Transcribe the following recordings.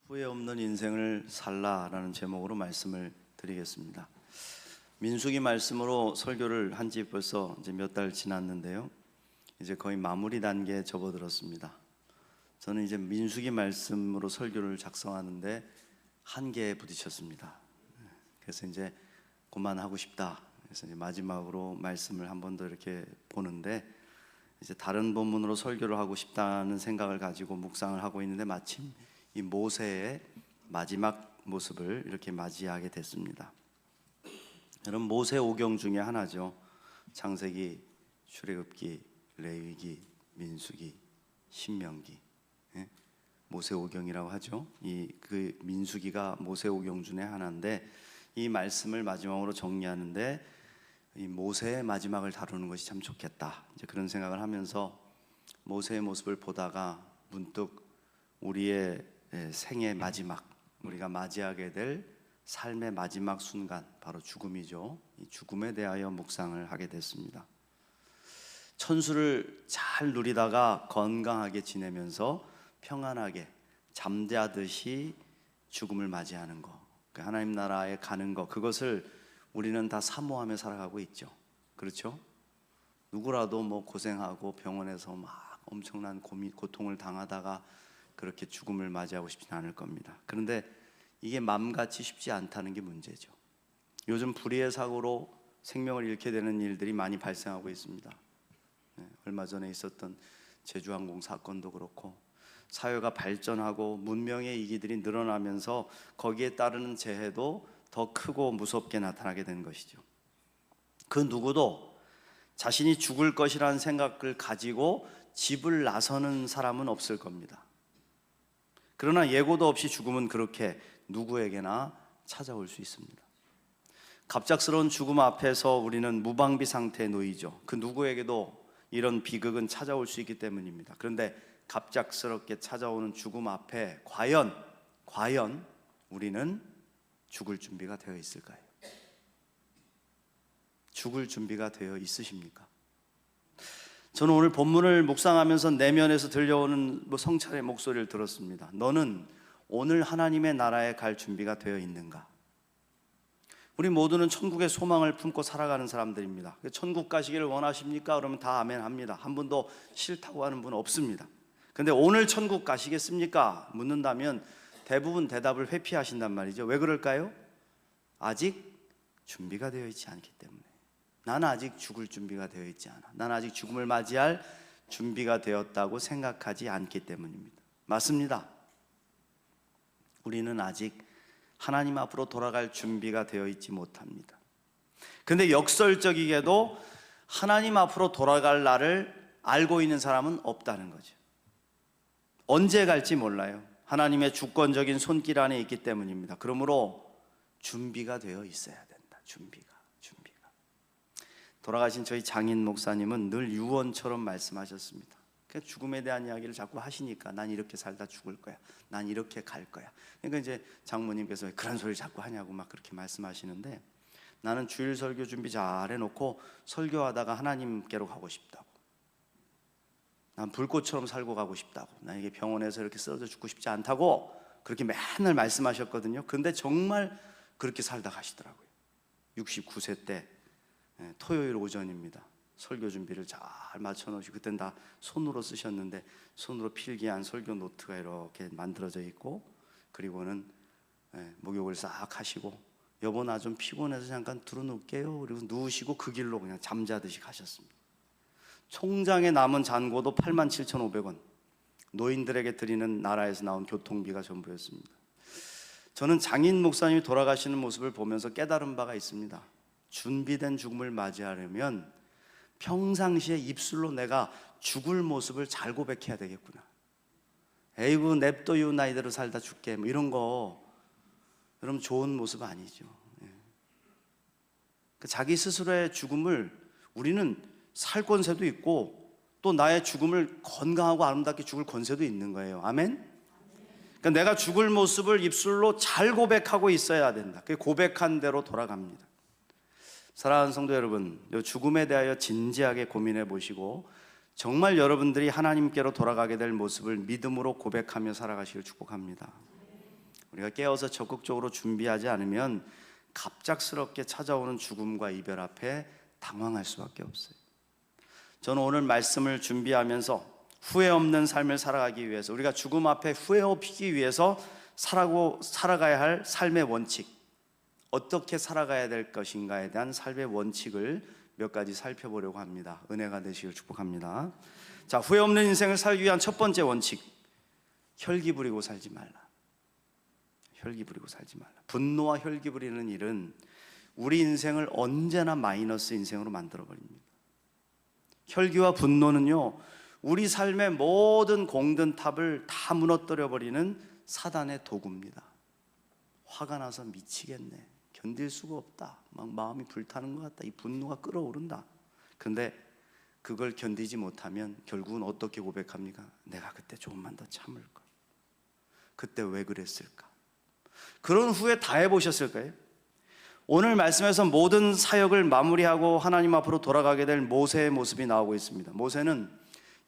후회 없는 인생을 살라라는 제목으로 말씀을 드리겠습니다. 민수기 말씀으로 설교를 한 지 벌써 이제 몇 달 지났는데요. 이제 거의 마무리 단계에 접어들었습니다. 저는 이제 민수기 말씀으로 설교를 작성하는데 한계에 부딪혔습니다. 그래서 이제 그만하고 싶다. 그래서 이제 마지막으로 말씀을 한 번 더 이렇게 보는데 이제 다른 본문으로 설교를 하고 싶다는 생각을 가지고 묵상을 하고 있는데 마침 이 모세의 마지막 모습을 이렇게 맞이하게 됐습니다. 여러분, 모세 오경 중에 하나죠. 창세기, 출애굽기, 레위기, 민수기, 신명기. 모세 오경이라고 하죠. 그 민수기가 모세 오경 중에 하나인데 이 말씀을 마지막으로 정리하는데 이 모세의 마지막을 다루는 것이 참 좋겠다. 이제 그런 생각을 하면서 모세의 모습을 보다가 문득 우리의 생의 마지막, 우리가 맞이하게 될 삶의 마지막 순간, 바로 죽음이죠. 이 죽음에 대하여 묵상을 하게 됐습니다. 천수를 잘 누리다가 건강하게 지내면서 평안하게 잠자듯이 죽음을 맞이하는 것, 하나님 나라에 가는 것, 그것을 우리는 다 사모하며 살아가고 있죠. 그렇죠? 누구라도 뭐 고생하고 병원에서 막 엄청난 고통을 당하다가 그렇게 죽음을 맞이하고 싶지는 않을 겁니다. 그런데 이게 맘같이 쉽지 않다는 게 문제죠. 요즘 불의의 사고로 생명을 잃게 되는 일들이 많이 발생하고 있습니다. 얼마 전에 있었던 제주항공 사건도 그렇고 사회가 발전하고 문명의 이기들이 늘어나면서 거기에 따르는 재해도 더 크고 무섭게 나타나게 된 것이죠. 그 누구도 자신이 죽을 것이라는 생각을 가지고 집을 나서는 사람은 없을 겁니다. 그러나 예고도 없이 죽음은 그렇게 누구에게나 찾아올 수 있습니다. 갑작스러운 죽음 앞에서 우리는 무방비 상태에 놓이죠. 그 누구에게도 이런 비극은 찾아올 수 있기 때문입니다. 그런데 갑작스럽게 찾아오는 죽음 앞에 과연 우리는 죽을 준비가 되어 있을까요? 죽을 준비가 되어 있으십니까? 저는 오늘 본문을 묵상하면서 내면에서 들려오는 성찬의 목소리를 들었습니다. 너는 오늘 하나님의 나라에 갈 준비가 되어 있는가? 우리 모두는 천국의 소망을 품고 살아가는 사람들입니다. 천국 가시기를 원하십니까? 그러면 다 아멘 합니다. 한 분도 싫다고 하는 분은 없습니다. 근데 오늘 천국 가시겠습니까? 묻는다면 대부분 대답을 회피하신단 말이죠. 왜 그럴까요? 아직 준비가 되어 있지 않기 때문에. 나는 아직 죽을 준비가 되어 있지 않아. 나는 아직 죽음을 맞이할 준비가 되었다고 생각하지 않기 때문입니다. 맞습니다. 우리는 아직 하나님 앞으로 돌아갈 준비가 되어 있지 못합니다. 그런데 역설적이게도 하나님 앞으로 돌아갈 날을 알고 있는 사람은 없다는 거죠. 언제 갈지 몰라요. 하나님의 주권적인 손길 안에 있기 때문입니다. 그러므로 준비가 되어 있어야 된다. 준비가. 돌아가신 저희 장인 목사님은 늘 유언처럼 말씀하셨습니다. 죽음에 대한 이야기를 자꾸 하시니까 난 이렇게 살다 죽을 거야. 난 이렇게 갈 거야. 그러니까 이제 장모님께서 왜 그런 소리 자꾸 하냐고 막 그렇게 말씀하시는데 나는 주일 설교 준비 잘 해놓고 설교하다가 하나님께로 가고 싶다고. 난 불꽃처럼 살고 가고 싶다고. 난 이게 병원에서 이렇게 쓰러져 죽고 싶지 않다고 그렇게 맨날 말씀하셨거든요. 그런데 정말 그렇게 살다 가시더라고요. 69세 때 토요일 오전입니다. 설교 준비를 잘 맞춰놓으시고 그땐 다 손으로 쓰셨는데 손으로 필기한 설교 노트가 이렇게 만들어져 있고 그리고는 목욕을 싹 하시고 여보 나 좀 피곤해서 잠깐 들어놓을게요. 그리고 누우시고 그 길로 그냥 잠자듯이 가셨습니다. 총장에 남은 잔고도 87,500원. 노인들에게 드리는 나라에서 나온 교통비가 전부였습니다. 저는 장인 목사님이 돌아가시는 모습을 보면서 깨달은 바가 있습니다. 준비된 죽음을 맞이하려면 평상시에 입술로 내가 죽을 모습을 잘 고백해야 되겠구나. 에이구 냅둬요 나이대로 살다 죽게 뭐 이런 거 여러분 좋은 모습 아니죠. 자기 스스로의 죽음을 우리는 살 권세도 있고 또 나의 죽음을 건강하고 아름답게 죽을 권세도 있는 거예요. 아멘? 그러니까 내가 죽을 모습을 입술로 잘 고백하고 있어야 된다. 그 고백한 대로 돌아갑니다. 사랑하는 성도 여러분, 죽음에 대하여 진지하게 고민해 보시고 정말 여러분들이 하나님께로 돌아가게 될 모습을 믿음으로 고백하며 살아가시길 축복합니다. 우리가 깨어서 적극적으로 준비하지 않으면 갑작스럽게 찾아오는 죽음과 이별 앞에 당황할 수밖에 없어요. 저는 오늘 말씀을 준비하면서 후회 없는 삶을 살아가기 위해서, 우리가 죽음 앞에 후회 없기 위해서 살아가야 할 삶의 원칙, 어떻게 살아가야 될 것인가에 대한 삶의 원칙을 몇 가지 살펴보려고 합니다. 은혜가 되시길 축복합니다. 자, 후회 없는 인생을 살기 위한 첫 번째 원칙, 혈기 부리고 살지 말라. 혈기 부리고 살지 말라. 분노와 혈기 부리는 일은 우리 인생을 언제나 마이너스 인생으로 만들어 버립니다. 혈기와 분노는요, 우리 삶의 모든 공든 탑을 다 무너뜨려 버리는 사단의 도구입니다. 화가 나서 미치겠네, 견딜 수가 없다, 막 마음이 불타는 것 같다, 이 분노가 끓어오른다. 근데 그걸 견디지 못하면 결국은 어떻게 고백합니까? 내가 그때 조금만 더 참을걸, 그때 왜 그랬을까? 그런 후회 다 해보셨을까요? 오늘 말씀에서 모든 사역을 마무리하고 하나님 앞으로 돌아가게 될 모세의 모습이 나오고 있습니다. 모세는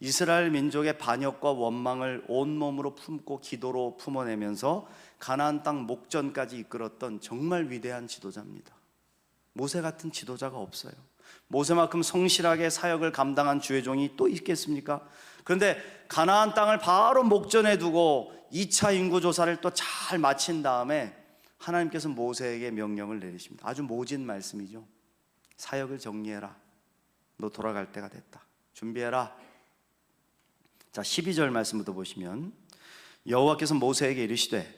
이스라엘 민족의 반역과 원망을 온몸으로 품고 기도로 품어내면서 가나안 땅 목전까지 이끌었던 정말 위대한 지도자입니다. 모세 같은 지도자가 없어요. 모세만큼 성실하게 사역을 감당한 주의 종이 또 있겠습니까? 그런데 가나안 땅을 바로 목전에 두고 2차 인구조사를 또 잘 마친 다음에 하나님께서 모세에게 명령을 내리십니다. 아주 모진 말씀이죠. 사역을 정리해라. 너 돌아갈 때가 됐다. 준비해라. 자, 12절 말씀부터 보시면 여호와께서 모세에게 이르시되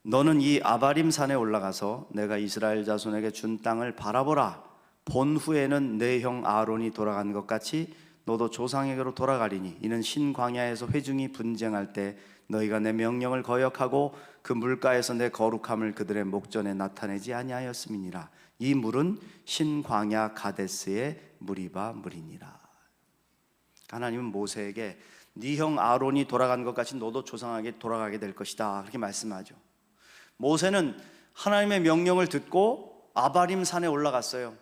너는 이 아바림 산에 올라가서 내가 이스라엘 자손에게 준 땅을 바라보라. 본 후에는 내 형 아론이 돌아간 것 같이 너도 조상에게로 돌아가리니 이는 신광야에서 회중이 분쟁할 때 너희가 내 명령을 거역하고 그 물가에서 내 거룩함을 그들의 목전에 나타내지 아니하였음이니라. 이 물은 신광야 가데스의 무리바 물이니라. 하나님은 모세에게 네 형 아론이 돌아간 것 같이 너도 조상에게 돌아가게 될 것이다, 그렇게 말씀하죠. 모세는 하나님의 명령을 듣고 아바림 산에 올라갔어요.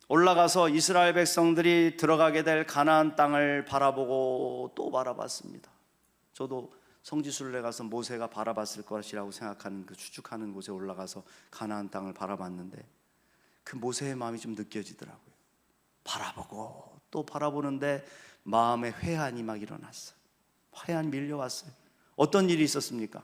올라가서 이스라엘 백성들이 들어가게 될 가나안 땅을 바라보고 또 바라봤습니다. 저도 성지순례 가서 모세가 바라봤을 것이라고 생각하는 그 추측하는 곳에 올라가서 가나안 땅을 바라봤는데 그 모세의 마음이 좀 느껴지더라고요. 바라보고 또 바라보는데 마음에 회한이 막 일어났어요. 회한이 밀려왔어요. 어떤 일이 있었습니까?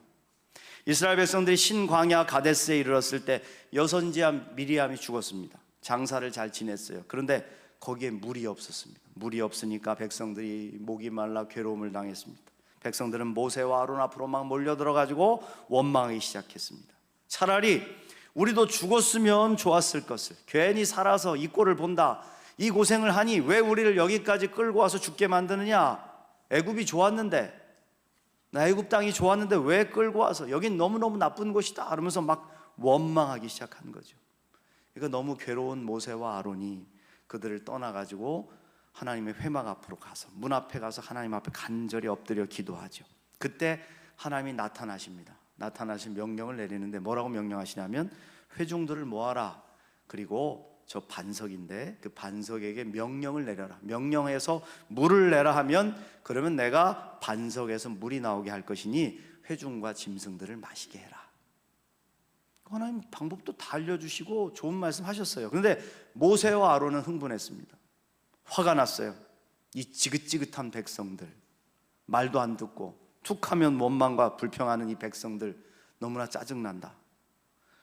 이스라엘 백성들이 신광야 가데스에 이르렀을 때 여선지아 미리암이 죽었습니다. 장사를 잘 지냈어요. 그런데 거기에 물이 없었습니다. 물이 없으니까 백성들이 목이 말라 괴로움을 당했습니다. 백성들은 모세와 아론 앞으로 막 몰려들어가지고 원망하기 시작했습니다. 차라리 우리도 죽었으면 좋았을 것을, 괜히 살아서 이 꼴을 본다, 이 고생을 하니 왜 우리를 여기까지 끌고 와서 죽게 만드느냐, 애굽이 좋았는데, 나 애굽 땅이 좋았는데 왜 끌고 와서, 여긴 너무너무 나쁜 곳이다 그러면서 막 원망하기 시작한 거죠. 그러니까 너무 괴로운 모세와 아론이 그들을 떠나가지고 하나님의 회막 앞으로 가서 문 앞에 가서 하나님 앞에 간절히 엎드려 기도하죠. 그때 하나님이 나타나십니다. 나타나신 명령을 내리는데 뭐라고 명령하시냐면 회중들을 모아라. 그리고 저 반석인데 그 반석에게 명령을 내려라. 명령해서 물을 내라 하면 그러면 내가 반석에서 물이 나오게 할 것이니 회중과 짐승들을 마시게 해라. 하나님 방법도 다 알려주시고 좋은 말씀 하셨어요. 그런데 모세와 아론은 흥분했습니다. 화가 났어요. 이 지긋지긋한 백성들, 말도 안 듣고 툭하면 원망과 불평하는 이 백성들 너무나 짜증난다.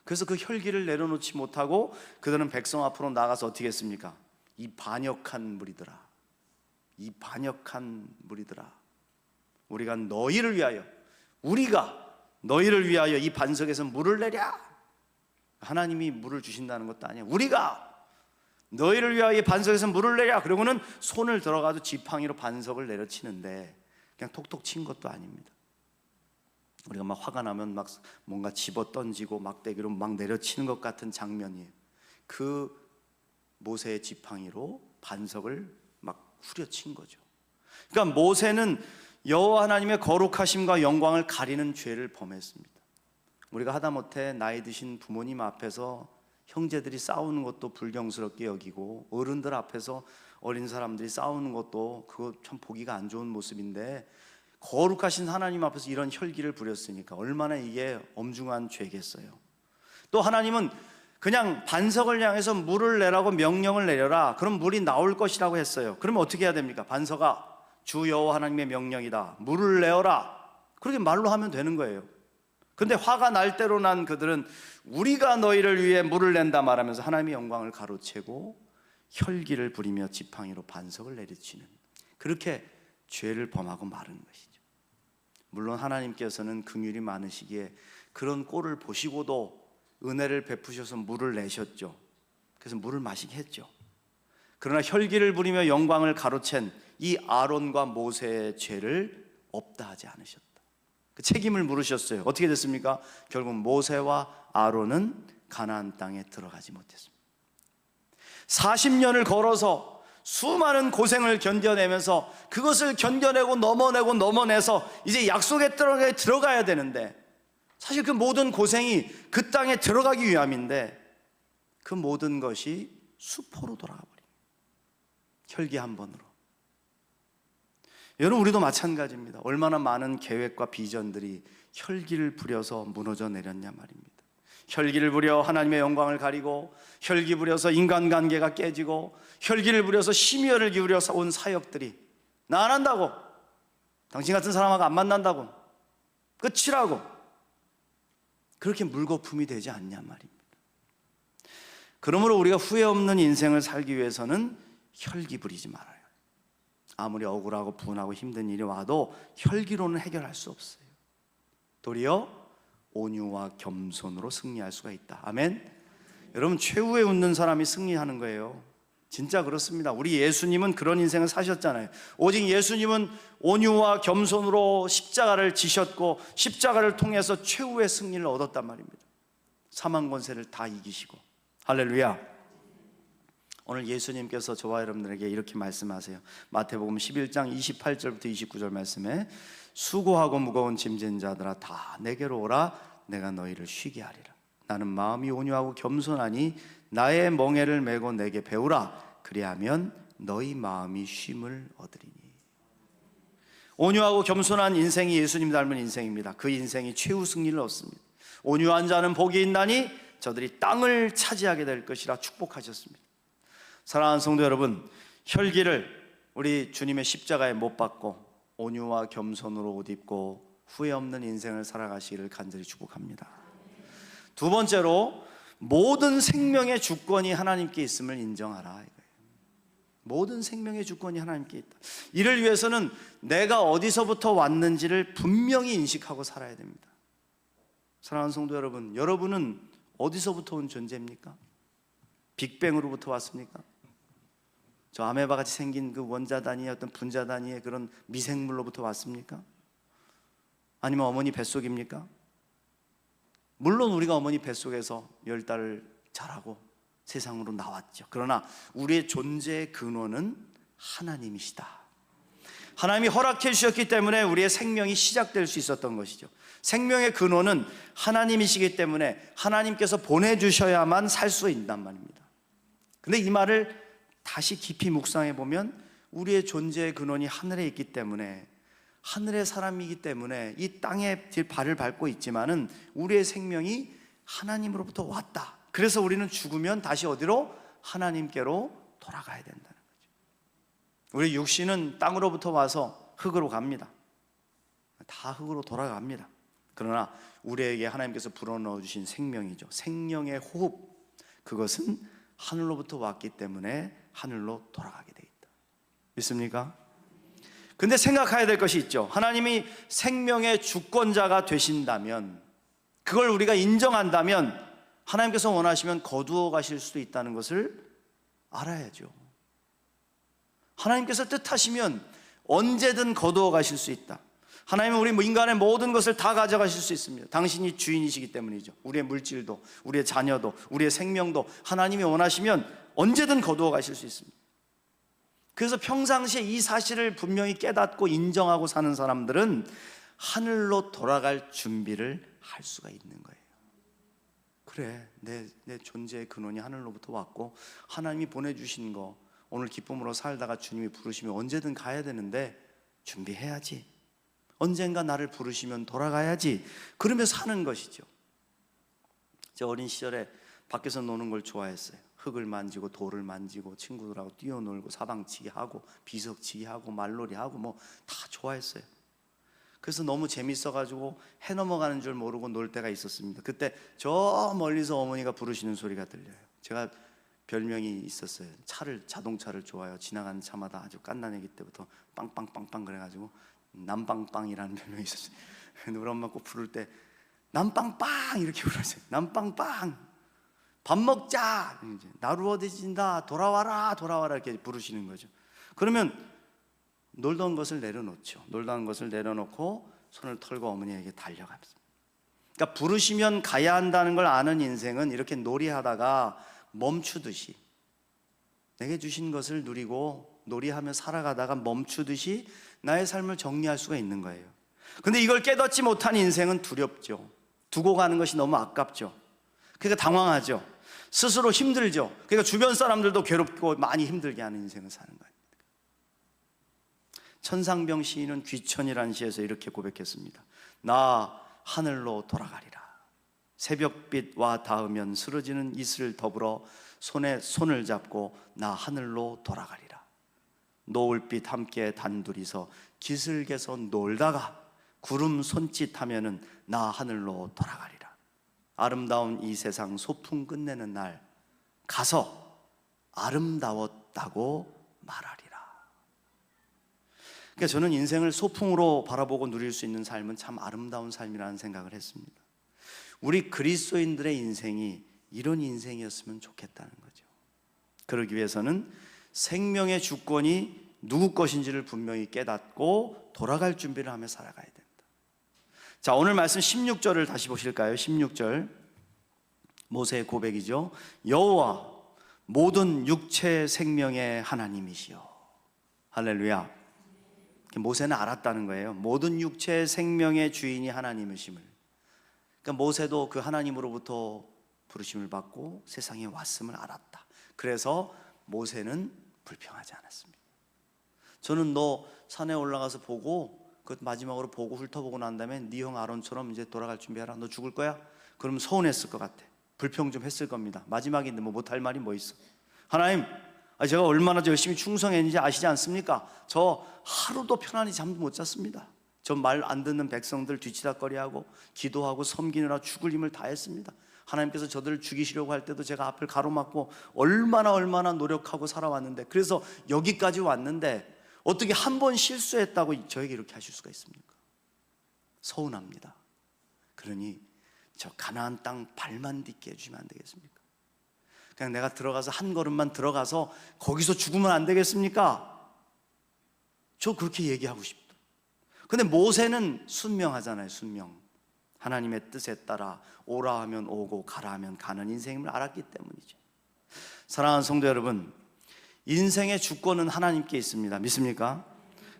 그래서 그 혈기를 내려놓지 못하고 그들은 백성 앞으로 나가서 어떻게 했습니까? 이 반역한 무리들아, 이 반역한 무리들아, 우리가 너희를 위하여 이 반석에서 물을 내랴. 하나님이 물을 주신다는 것도 아니야. 우리가 너희를 위하여 이 반석에서 물을 내랴. 그러고는 손을 들어가서 지팡이로 반석을 내려치는데 그냥 톡톡 친 것도 아닙니다. 우리가 막 화가 나면 막 뭔가 집어 던지고 막대기로 막 내려치는 것 같은 장면이에요. 그 모세의 지팡이로 반석을 막 후려친 거죠. 그러니까 모세는 여호와 하나님의 거룩하심과 영광을 가리는 죄를 범했습니다. 우리가 하다못해 나이 드신 부모님 앞에서 형제들이 싸우는 것도 불경스럽게 여기고 어른들 앞에서 어린 사람들이 싸우는 것도 그거 참 보기가 안 좋은 모습인데 거룩하신 하나님 앞에서 이런 혈기를 부렸으니까 얼마나 이게 엄중한 죄겠어요. 또 하나님은 그냥 반석을 향해서 물을 내라고 명령을 내려라. 그럼 물이 나올 것이라고 했어요. 그러면 어떻게 해야 됩니까? 반석아, 주 여호와 하나님의 명령이다. 물을 내어라. 그렇게 말로 하면 되는 거예요. 근데 화가 날 대로 난 그들은 우리가 너희를 위해 물을 낸다 말하면서 하나님의 영광을 가로채고 혈기를 부리며 지팡이로 반석을 내리치는, 그렇게 죄를 범하고 마른 것이죠. 물론 하나님께서는 긍휼이 많으시기에 그런 꼴을 보시고도 은혜를 베푸셔서 물을 내셨죠. 그래서 물을 마시게 했죠. 그러나 혈기를 부리며 영광을 가로챈 이 아론과 모세의 죄를 없다 하지 않으셨다. 그 책임을 물으셨어요. 어떻게 됐습니까? 결국 모세와 아론은 가나안 땅에 들어가지 못했습니다. 40년을 걸어서 수많은 고생을 견뎌내면서 그것을 견뎌내고 넘어내서 이제 약속의 땅에 들어가야 되는데, 사실 그 모든 고생이 그 땅에 들어가기 위함인데 그 모든 것이 수포로 돌아가 버립니다. 혈기 한 번으로. 여러분, 우리도 마찬가지입니다. 얼마나 많은 계획과 비전들이 혈기를 부려서 무너져 내렸냐 말입니다. 혈기를 부려 하나님의 영광을 가리고, 혈기 부려서 인간관계가 깨지고, 혈기를 부려서 심혈을 기울여 온 사역들이 나 안 한다고, 당신 같은 사람하고 안 만난다고, 끝이라고, 그렇게 물거품이 되지 않냐 말입니다. 그러므로 우리가 후회 없는 인생을 살기 위해서는 혈기 부리지 말아요. 아무리 억울하고 분하고 힘든 일이 와도 혈기로는 해결할 수 없어요. 도리어 온유와 겸손으로 승리할 수가 있다. 아멘. 여러분, 최후에 웃는 사람이 승리하는 거예요. 진짜 그렇습니다. 우리 예수님은 그런 인생을 사셨잖아요. 오직 예수님은 온유와 겸손으로 십자가를 지셨고 십자가를 통해서 최후의 승리를 얻었단 말입니다. 사망 권세를 다 이기시고. 할렐루야. 오늘 예수님께서 저와 여러분들에게 이렇게 말씀하세요. 마태복음 11장 28절부터 29절 말씀에 수고하고 무거운 짐진 자들아 다 내게로 오라. 내가 너희를 쉬게 하리라. 나는 마음이 온유하고 겸손하니 나의 멍에를 메고 내게 배우라. 그리하면 너희 마음이 쉼을 얻으리니. 온유하고 겸손한 인생이 예수님 닮은 인생입니다. 그 인생이 최후 승리를 얻습니다. 온유한 자는 복이 있나니 저들이 땅을 차지하게 될 것이라 축복하셨습니다. 사랑하는 성도 여러분, 혈기를 우리 주님의 십자가에 못 박고 온유와 겸손으로 옷 입고 후회 없는 인생을 살아가시기를 간절히 축복합니다. 두 번째로, 모든 생명의 주권이 하나님께 있음을 인정하라 이거예요. 모든 생명의 주권이 하나님께 있다. 이를 위해서는 내가 어디서부터 왔는지를 분명히 인식하고 살아야 됩니다. 사랑하는 성도 여러분, 여러분은 어디서부터 온 존재입니까? 빅뱅으로부터 왔습니까? 저 아메바 같이 생긴 그 원자 단위의 어떤 분자 단위의 그런 미생물로부터 왔습니까? 아니면 어머니 뱃속입니까? 물론 우리가 어머니 뱃속에서 10달을 자라고 세상으로 나왔죠. 그러나 우리의 존재의 근원은 하나님이시다. 하나님이 허락해 주셨기 때문에 우리의 생명이 시작될 수 있었던 것이죠. 생명의 근원은 하나님이시기 때문에 하나님께서 보내주셔야만 살 수 있단 말입니다. 근데 이 말을 다시 깊이 묵상해 보면 우리의 존재의 근원이 하늘에 있기 때문에, 하늘의 사람이기 때문에 이 땅에 발을 밟고 있지만은 우리의 생명이 하나님으로부터 왔다. 그래서 우리는 죽으면 다시 어디로? 하나님께로 돌아가야 된다는 거죠. 우리 육신은 땅으로부터 와서 흙으로 갑니다. 다 흙으로 돌아갑니다. 그러나 우리에게 하나님께서 불어넣어 주신 생명이죠. 생명의 호흡, 그것은 하늘로부터 왔기 때문에 하늘로 돌아가게 돼 있다. 믿습니까? 근데 생각해야 될 것이 있죠. 하나님이 생명의 주권자가 되신다면, 그걸 우리가 인정한다면 하나님께서 원하시면 거두어 가실 수도 있다는 것을 알아야죠. 하나님께서 뜻하시면 언제든 거두어 가실 수 있다. 하나님은 우리 인간의 모든 것을 다 가져가실 수 있습니다. 당신이 주인이시기 때문이죠. 우리의 물질도, 우리의 자녀도, 우리의 생명도 하나님이 원하시면 언제든 거두어 가실 수 있습니다. 그래서 평상시에 이 사실을 분명히 깨닫고 인정하고 사는 사람들은 하늘로 돌아갈 준비를 할 수가 있는 거예요. 그래, 내 존재의 근원이 하늘로부터 왔고 하나님이 보내주신 거 오늘 기쁨으로 살다가 주님이 부르시면 언제든 가야 되는데 준비해야지. 언젠가 나를 부르시면 돌아가야지. 그러며 사는 것이죠. 제 어린 시절에 밖에서 노는 걸 좋아했어요. 흙을 만지고 돌을 만지고 친구들하고 뛰어놀고 사방치기 하고 비석치기 하고 말놀이 하고 뭐 다 좋아했어요. 그래서 너무 재밌어가지고 해 넘어가는 줄 모르고 놀 때가 있었습니다. 그때 저 멀리서 어머니가 부르시는 소리가 들려요. 제가 별명이 있었어요. 자동차를 좋아해요. 지나가는 차마다 아주 갓난아기 때부터 빵빵빵빵 그래가지고 남빵빵이라는 별명이 있었어요. 우리 엄마 꼭 부를 때 남빵빵 이렇게 불렀어요. 남빵빵 밥 먹자, 이제 나루어지진다, 돌아와라 이렇게 부르시는 거죠. 그러면 놀던 것을 내려놓죠. 놀던 것을 내려놓고 손을 털고 어머니에게 달려갑니다. 그러니까 부르시면 가야 한다는 걸 아는 인생은 이렇게 놀이하다가 멈추듯이, 내게 주신 것을 누리고 놀이하며 살아가다가 멈추듯이 나의 삶을 정리할 수가 있는 거예요. 근데 이걸 깨닫지 못한 인생은 두렵죠. 두고 가는 것이 너무 아깝죠. 그러니까 당황하죠. 스스로 힘들죠. 그러니까 주변 사람들도 괴롭고 많이 힘들게 하는 인생을 사는 거예요. 천상병 시인은 귀천이라는 시에서 이렇게 고백했습니다. 나 하늘로 돌아가리라. 새벽빛과 닿으면 쓰러지는 이슬 더불어 손에 손을 잡고 나 하늘로 돌아가리라. 노을빛 함께 단둘이서 기슭에서 놀다가 구름 손짓하면은 나 하늘로 돌아가리라. 아름다운 이 세상 소풍 끝내는 날 가서 아름다웠다고 말하리라. 그러니까 저는 인생을 소풍으로 바라보고 누릴 수 있는 삶은 참 아름다운 삶이라는 생각을 했습니다. 우리 그리스도인들의 인생이 이런 인생이었으면 좋겠다는 거죠. 그러기 위해서는 생명의 주권이 누구 것인지를 분명히 깨닫고 돌아갈 준비를 하며 살아가야 됩니다. 자, 오늘 말씀 16절을 다시 보실까요? 16절 모세의 고백이죠. 여호와 모든 육체 생명의 하나님이시여. 할렐루야. 모세는 알았다는 거예요. 모든 육체 생명의 주인이 하나님이심을. 그러니까 모세도 그 하나님으로부터 부르심을 받고 세상에 왔음을 알았다. 그래서 모세는 불평하지 않았습니다. 저는 너 산에 올라가서 보고 그 마지막으로 보고 훑어보고 난 다음에 네 형 아론처럼 이제 돌아갈 준비하라. 너 죽을 거야? 그러면 서운했을 것 같아. 불평 좀 했을 겁니다. 마지막인데 뭐 못할 말이 뭐 있어. 하나님, 제가 얼마나 열심히 충성했는지 아시지 않습니까? 저 하루도 편안히 잠도 못 잤습니다. 저 말 안 듣는 백성들 뒤치다거리하고 기도하고 섬기느라 죽을 힘을 다했습니다. 하나님께서 저들을 죽이시려고 할 때도 제가 앞을 가로막고 얼마나 노력하고 살아왔는데, 그래서 여기까지 왔는데 어떻게 한 번 실수했다고 저에게 이렇게 하실 수가 있습니까? 서운합니다. 그러니 저 가나안 땅 발만 딛게 해주시면 안 되겠습니까? 그냥 내가 들어가서 한 걸음만 들어가서 거기서 죽으면 안 되겠습니까? 저 그렇게 얘기하고 싶다. 근데 모세는 순명하잖아요. 순명. 하나님의 뜻에 따라 오라 하면 오고 가라 하면 가는 인생임을 알았기 때문이죠. 사랑하는 성도 여러분, 인생의 주권은 하나님께 있습니다. 믿습니까?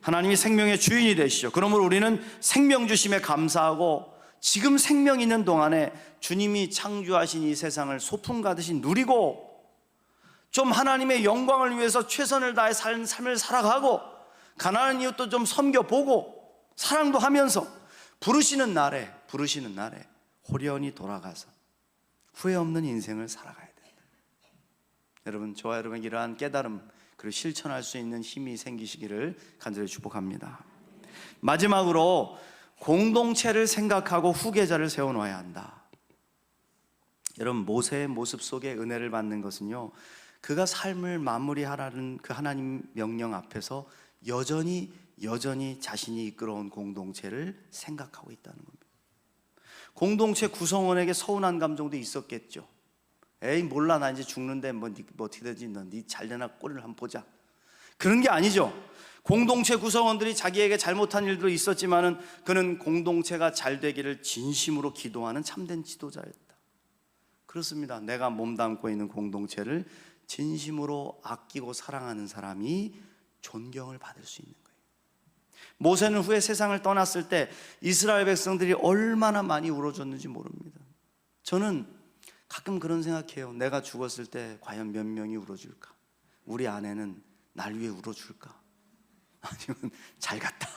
하나님이 생명의 주인이 되시죠. 그러므로 우리는 생명 주심에 감사하고 지금 생명 있는 동안에 주님이 창조하신 이 세상을 소풍 가듯이 누리고 좀 하나님의 영광을 위해서 최선을 다해 사는 삶을 살아가고 가난한 이웃도 좀 섬겨보고 사랑도 하면서 부르시는 날에 호련히 돌아가서 후회 없는 인생을 살아가야 된다. 여러분, 저와 여러분 이러한 깨달음 그리고 실천할 수 있는 힘이 생기시기를 간절히 축복합니다. 마지막으로 공동체를 생각하고 후계자를 세워놓아야 한다. 여러분, 모세의 모습 속에 은혜를 받는 것은요, 그가 삶을 마무리하라는 그 하나님 명령 앞에서 여전히 자신이 이끌어온 공동체를 생각하고 있다는 겁니다. 공동체 구성원에게 서운한 감정도 있었겠죠. 에이 몰라, 나 이제 죽는데 뭐 어떻게 되지, 너 네 잘되나 꼴을 한번 보자. 그런 게 아니죠. 공동체 구성원들이 자기에게 잘못한 일도 있었지만은 그는 공동체가 잘 되기를 진심으로 기도하는 참된 지도자였다. 그렇습니다. 내가 몸담고 있는 공동체를 진심으로 아끼고 사랑하는 사람이 존경을 받을 수 있는 거예요. 모세는 후에 세상을 떠났을 때 이스라엘 백성들이 얼마나 많이 울어줬는지 모릅니다. 저는 가끔 그런 생각해요. 내가 죽었을 때 과연 몇 명이 울어줄까? 우리 아내는 날 위해 울어줄까? 아니면 잘 갔다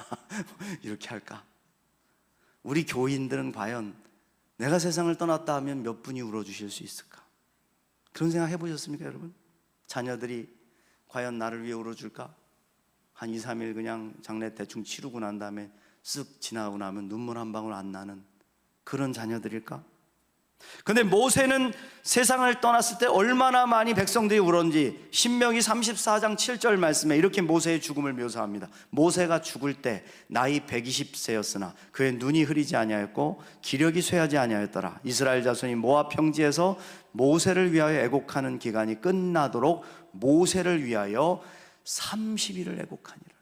이렇게 할까? 우리 교인들은 과연 내가 세상을 떠났다 하면 몇 분이 울어주실 수 있을까? 그런 생각 해보셨습니까, 여러분? 자녀들이 과연 나를 위해 울어줄까? 한 2, 3일 그냥 장례 대충 치르고 난 다음에 쓱 지나고 나면 눈물 한 방울 안 나는 그런 자녀들일까? 근데 모세는 세상을 떠났을 때 얼마나 많이 백성들이 울었는지 신명기 34장 7절 말씀에 이렇게 모세의 죽음을 묘사합니다. 모세가 죽을 때 나이 120세였으나 그의 눈이 흐리지 아니하였고 기력이 쇠하지 아니하였더라. 이스라엘 자손이 모압 평지에서 모세를 위하여 애곡하는 기간이 끝나도록 모세를 위하여 30일을 애곡하니라.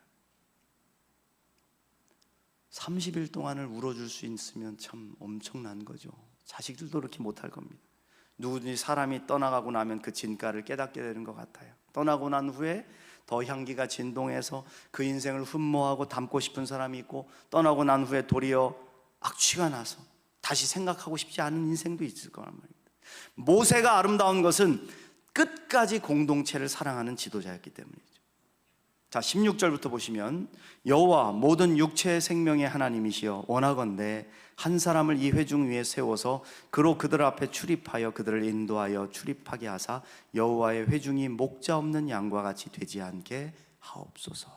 30일 동안을 울어줄 수 있으면 참 엄청난 거죠. 자식들도 그렇게 못할 겁니다. 누구든지 사람이 떠나가고 나면 그 진가를 깨닫게 되는 것 같아요. 떠나고 난 후에 더 향기가 진동해서 그 인생을 흠모하고 담고 싶은 사람이 있고, 떠나고 난 후에 도리어 악취가 나서 다시 생각하고 싶지 않은 인생도 있을 거란 말입니다. 모세가 아름다운 것은 끝까지 공동체를 사랑하는 지도자였기 때문이죠. 자, 16절부터 보시면 여호와 모든 육체의 생명의 하나님이시여 원하건대 한 사람을 이 회중 위에 세워서 그로 그들 앞에 출입하여 그들을 인도하여 출입하게 하사 여호와의 회중이 목자 없는 양과 같이 되지 않게 하옵소서.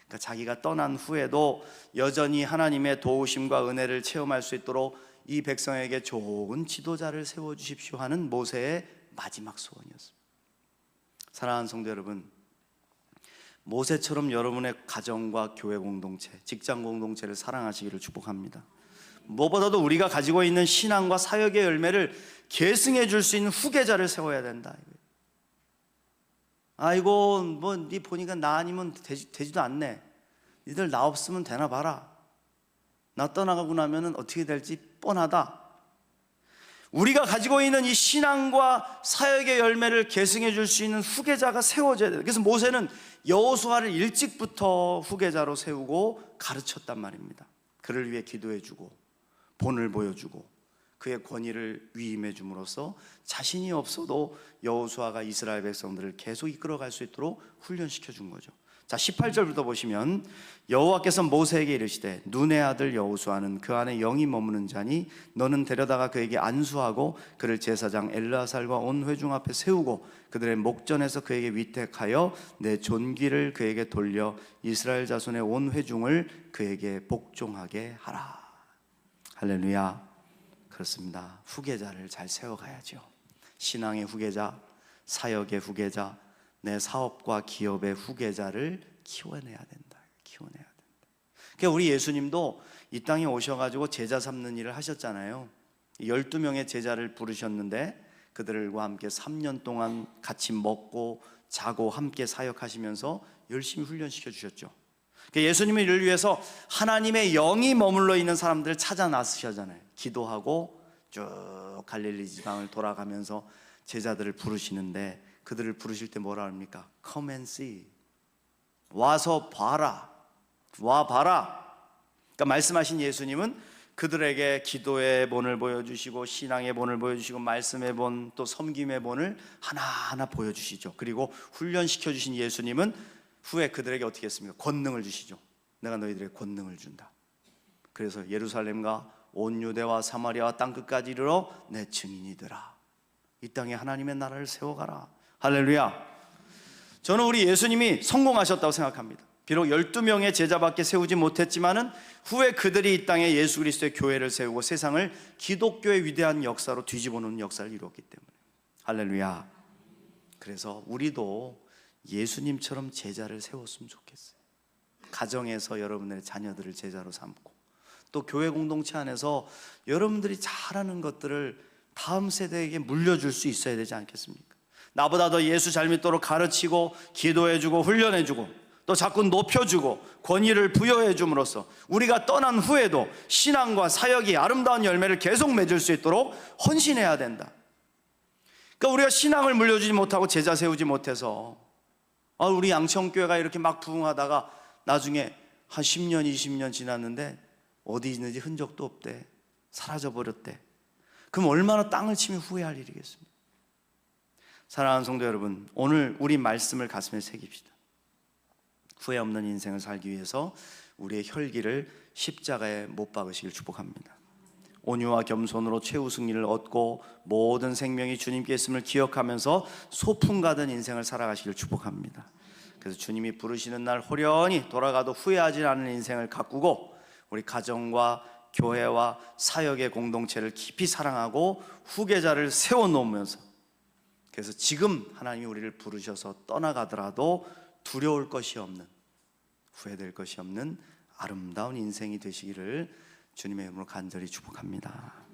그러니까 자기가 떠난 후에도 여전히 하나님의 도우심과 은혜를 체험할 수 있도록 이 백성에게 좋은 지도자를 세워주십시오 하는 모세의 마지막 소원이었습니다. 사랑하는 성도 여러분, 모세처럼 여러분의 가정과 교회 공동체, 직장 공동체를 사랑하시기를 축복합니다. 무엇보다도 우리가 가지고 있는 신앙과 사역의 열매를 계승해 줄 수 있는 후계자를 세워야 된다. 아이고 뭐 네 보니까 나 아니면 되지도 않네. 니들 나 없으면 되나 봐라. 나 떠나가고 나면 어떻게 될지 뻔하다. 우리가 가지고 있는 이 신앙과 사역의 열매를 계승해 줄 수 있는 후계자가 세워져야 돼요. 그래서 모세는 여호수아를 일찍부터 후계자로 세우고 가르쳤단 말입니다. 그를 위해 기도해 주고 본을 보여주고 그의 권위를 위임해 줌으로써 자신이 없어도 여호수아가 이스라엘 백성들을 계속 이끌어갈 수 있도록 훈련시켜 준 거죠. 자, 18절부터 보시면 여호와께서 모세에게 이르시되 눈의 아들 여호수아는 그 안에 영이 머무는 자니 너는 데려다가 그에게 안수하고 그를 제사장 엘르아살과 온 회중 앞에 세우고 그들의 목전에서 그에게 위택하여 내 존귀를 그에게 돌려 이스라엘 자손의 온 회중을 그에게 복종하게 하라. 할렐루야. 그렇습니다. 후계자를 잘 세워가야죠. 신앙의 후계자, 사역의 후계자, 내 사업과 기업의 후계자를 키워내야 된다. 키워내야 된다. 그러니까 우리 예수님도 이 땅에 오셔가지고 제자 삼는 일을 하셨잖아요. 12명의 제자를 부르셨는데 그들과 함께 3년 동안 같이 먹고 자고 함께 사역하시면서 열심히 훈련시켜 주셨죠. 그러니까 예수님은 이를 위해서 하나님의 영이 머물러 있는 사람들을 찾아 나서셨잖아요. 기도하고 쭉 갈릴리 지방을 돌아가면서 제자들을 부르시는데 그들을 부르실 때 뭐라 합니까? Come and see. 와서 봐라. 와 봐라. 그러니까 말씀하신 예수님은 그들에게 기도의 본을 보여주시고 신앙의 본을 보여주시고 말씀의 본, 또 섬김의 본을 하나하나 보여주시죠. 그리고 훈련시켜 주신 예수님은 후에 그들에게 어떻게 했습니까? 권능을 주시죠. 내가 너희들에게 권능을 준다. 그래서 예루살렘과 온 유대와 사마리아와 땅끝까지 이르러 내 증인이더라. 이 땅에 하나님의 나라를 세워가라. 할렐루야. 저는 우리 예수님이 성공하셨다고 생각합니다. 비록 12명의 제자밖에 세우지 못했지만은 후에 그들이 이 땅에 예수 그리스도의 교회를 세우고 세상을 기독교의 위대한 역사로 뒤집어 놓는 역사를 이루었기 때문에. 할렐루야. 그래서 우리도 예수님처럼 제자를 세웠으면 좋겠어요. 가정에서 여러분들의 자녀들을 제자로 삼고 또 교회 공동체 안에서 여러분들이 잘하는 것들을 다음 세대에게 물려줄 수 있어야 되지 않겠습니까? 나보다 더 예수 잘 믿도록 가르치고 기도해주고 훈련해주고 또 자꾸 높여주고 권위를 부여해 줌으로써 우리가 떠난 후에도 신앙과 사역이 아름다운 열매를 계속 맺을 수 있도록 헌신해야 된다. 그러니까 우리가 신앙을 물려주지 못하고 제자 세우지 못해서 우리 양천교회가 이렇게 막 부흥하다가 나중에 한 10년 20년 지났는데 어디 있는지 흔적도 없대. 사라져버렸대. 그럼 얼마나 땅을 치며 후회할 일이겠습니까? 사랑하는 성도 여러분, 오늘 우리 말씀을 가슴에 새깁시다. 후회 없는 인생을 살기 위해서 우리의 혈기를 십자가에 못 박으시길 축복합니다. 온유와 겸손으로 최후 승리를 얻고 모든 생명이 주님께 있음을 기억하면서 소풍 가던 인생을 살아가시길 축복합니다. 그래서 주님이 부르시는 날 호련히 돌아가도 후회하지 않는 인생을 가꾸고 우리 가정과 교회와 사역의 공동체를 깊이 사랑하고 후계자를 세워놓으면서, 그래서 지금 하나님이 우리를 부르셔서 떠나가더라도 두려울 것이 없는, 후회될 것이 없는 아름다운 인생이 되시기를 주님의 이름으로 간절히 축복합니다.